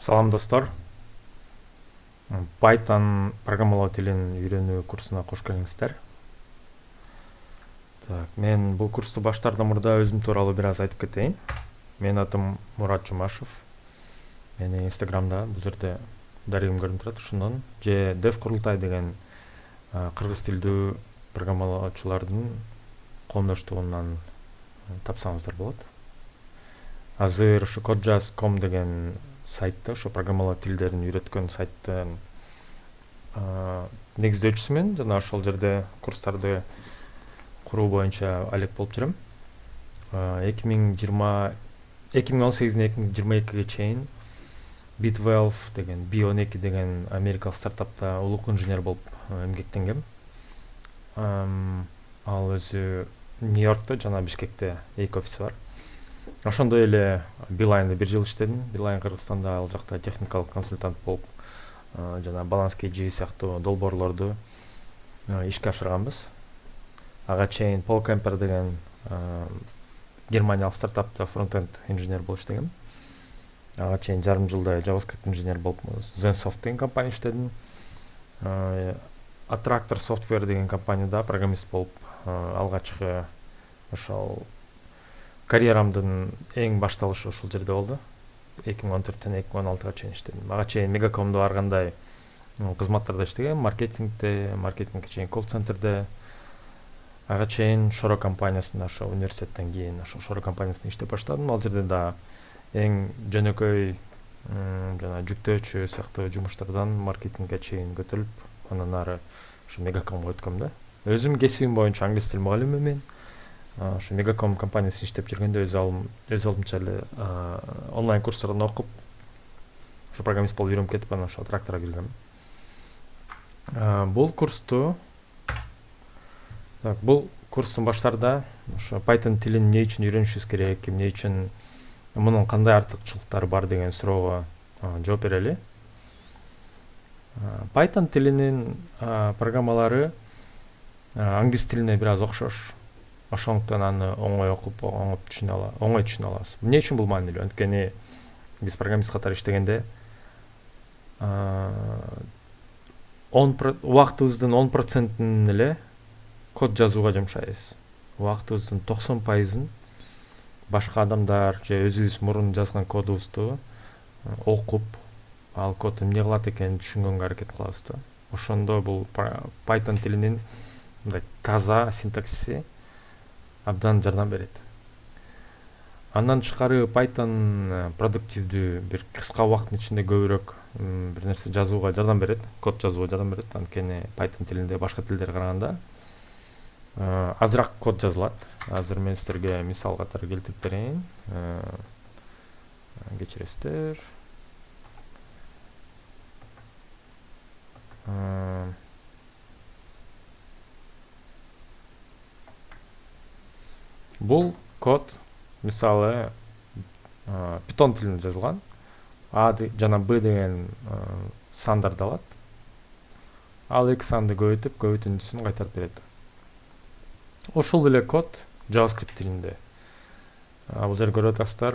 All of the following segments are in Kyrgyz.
Салам достор. Python программалоо тилин үйрөнүү курсуна кош келиңиздер. Мен бул курсту баштаардан мурда өзүм тууралуу бир аз айтып кетейин. Менин атым Мурат Жумашев. Мени Инстаграмда бул жерде дарегим көрүнүп турат. Ошондон же Dev Курултай деген кыргыз тилдүү программалоочулардын коомдоштугунан тапсаңыздар болот. Азыр ошо codejazz.com деген сайтта, ошо программалоо тилдерин үйрөткөн сайттын негиздөөчүсүмүн жана ошол жерде курстарды куруу боюнча алек болуп жүрөм. 2018-2022-ге чейин Bitvalve деген B12 деген америкалык стартапта улук инженер болуп эмгектенгем. Ал өзү Нью-Йоркто жана Бишкекте эки офиси бар. Ошондой эле Билайнда 1 жыл иштедим. Билайн Кыргызстанда ал жакта техникалык консультант болуп жана баланс KG сыяктуу долбоорлорду ишке ашырганбыз. Ага чейин Paul Camper деген германиялык стартапта фронтенд инженер болуп иштегем. Ага чейин жарым жылдай JavaScript инженер болуп Zensoft деген компания иштедим. Attractor Software деген компанияда программист болуп алгачкы ошол карьерамдын эң башталышы ошол жерде болду. 2014-тен 2016-га чейин иштедим. Ага чейин Мегакомдо ар кандай кызматтарда иштегем, маркетингке чейин колл-центрде. Ага чейин Шоро компаниясында, ошо университеттен кийин ошо Шоро компаниясында иштеп баштадым. Ал жерде да эң жөнөкөй жана жүктөөчү сыяктуу жумуштардан маркетингке чейин көтөрүлүп, андан ары ошо Мегакомго өткөм да. Өзүм кесибим боюнча англис тил мугалимимин мен. Ошо Мегаком компаниясында иштеп жүргөндө өз алдымча эле онлайн курстардан окуп, ошо программист болуп үйрөнүп кетип, анан ошо тракторго киргем. Бул курстун баштарда ошо Python тилин эмне үчүн үйрөнүшүбүз керек, эмне үчүн мунун кандай артыкчылыктары бар деген суроого жооп берели. Python тилинин программалары англис тилине бир аз окшош. Ошондуктан аны оңой окуп, оңой түшүнө алабыз. Эмне үчүн бул маанилүү? Анткени биз программист катары иштегенде убактыбыздын 10%-ын эле код жазууга жумшайбыз. Убактыбыздын 90%-ын башка адамдар же өзүбүз мурун жазган кодубузду окуп, ал код эмне кылат экенин түшүнгөнгө аракет кылабыз да. Ошондо бул Python тилинин мындай таза синтаксиси абдан жардам берет. Андан тышкары Python продуктивдүү, бир кыска убакыттын ичинде көбүрөөк бир нерсе жазууга жардам берет, код жазууга жардам берет. Анткени Python тилинде башка тилдерге караганда азыраак код жазылат. Азыр мен силерге мисал катары келтирип берейин. Кечиресиздер. Бул код мисалы Python тилинде жазылган. A жана B деген сандарды алат. Ал эки санды көбөйтүп, көбөйтүндүсүн кайтарып берет. Ошол эле код JavaScript тилинде. Бул жерде көрүп атасыздар,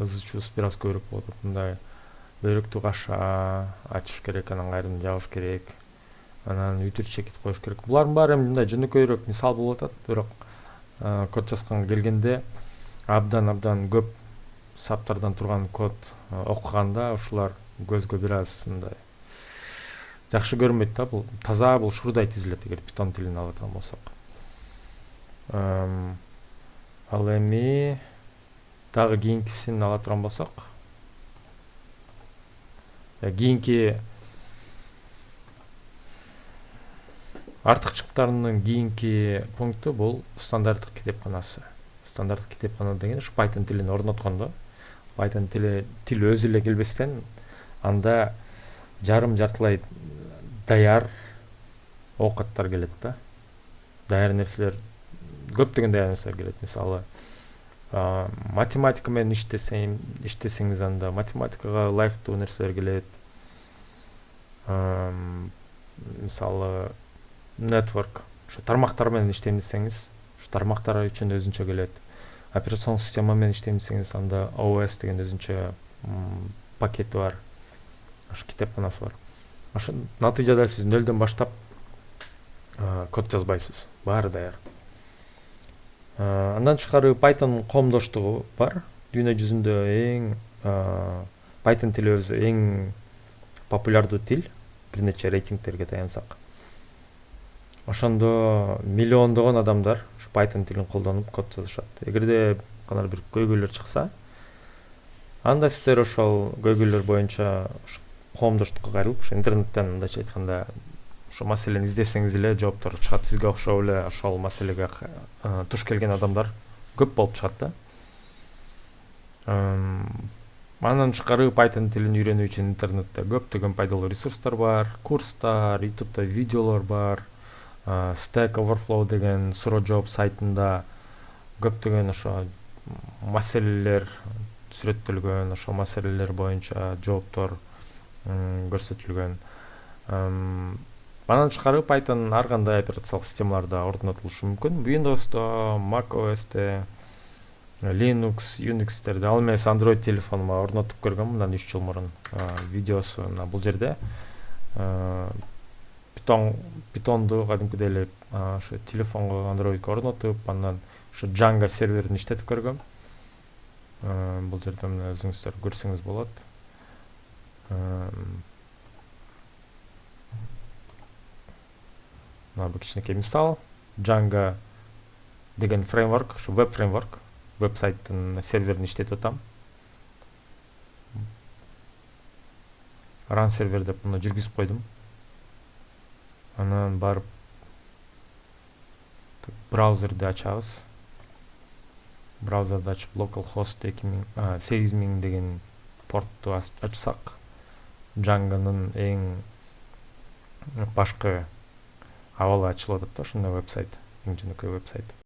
ызычуубуз бир аз көбүрөөк болот. Мындай бөйрөктү каша ачыш керек, анан кайрадан жабыш керек. Анан үтүр чекит коюш керек. Булардын баары мындай жөнөкөйрөөк мисал болуп атат, бирок код жазганга келгенде абдан көп саптардан турган код окуганда ушулар көзгө бир аз мындай жакшы көрүнбөйт да. Бул таза, бул шурдай тизилет эгер Python тилин алып аткан болсок. Ал эми дагы кийинкисин ала турган болсок, кийинки артыкчылыктарынын кийинки пункту бул стандарттык китепканасы. Стандарттык китепкана деген ушу Python тилин орноткондо, Python тил өзү эле келбестен анда жартылай даяр оокаттар келет да. Даяр нерселер, көптөгөн даяр нерселер келет. Мисалы, математика менен иштесеңиз анда математикага ылайыктуу нерселер келет. Мисалы, network, ошо тармактар менен иштейм десеңиз, ошо тармактар үчүн өзүнчө келет. Операциондук система менен иштейм десеңиз, анда OS деген өзүнчө пакети бар, ошо китепканасы бар. Ошо натыйжада сиз нөлдөн баштап код жазбайсыз, баары даяр. Андан тышкары Python коомдоштугу бар. Дүйнө жүзүндө Python тили өзү эң популярдуу тил, бир нече рейтингтерге таянсак. Ошондо миллиондогон адамдар ушу Python тилин колдонуп код жазышат. Эгерде канар бир көйгөйлөр чыкса, анда сиздер ошол көйгөйлөр боюнча коомдоштукка кайрылып, ошо интернеттен мындайча айтканда ошо маселени издесеңиз эле жооптор чыгат. Сизге окшоп эле ошол маселеге туш келген адамдар көп болуп чыгат да. Андан тышкары Python тилин үйрөнүү үчүн интернетте көптөгөн пайдалуу ресурстар бар, курстар, YouTube'да видеолор бар. Stack Overflow деген суроо жооп сайтында көптөгөн ошо маселелер сүрөттөлгөн, ошо маселелер боюнча жооптор көрсөтүлгөн. Андан тышкары Python ар кандай операциялык системаларда орнотулушу мүмкүн. Windows'то, macOS'те, Linux, Unix'терде, ал эмес Android телефонума орнотуп көргөм мындан 3 жыл мурун. Видеосу бул жерде. Python'ду кадимкидей эле ошо телефонго, Android'го орнотуп, андан ошо Django серверин иштетип көргөм. Бул жерде мына өзүңүздөр көрсөңүз болот. Мына бир кичинекей мисал. Django деген фреймворк, ошо веб фреймворк, веб-сайттын серверин иштетип атам. Run сервер деп муну жүргүзүп койдум. Анан барып браузерди ачабыз. Браузерди ачып localhost 8000 деген портту ачсак, Django'нун эң башкы абалы ачылып атат да, ошондой веб-сайт, эң жөнөкөй веб-сайт.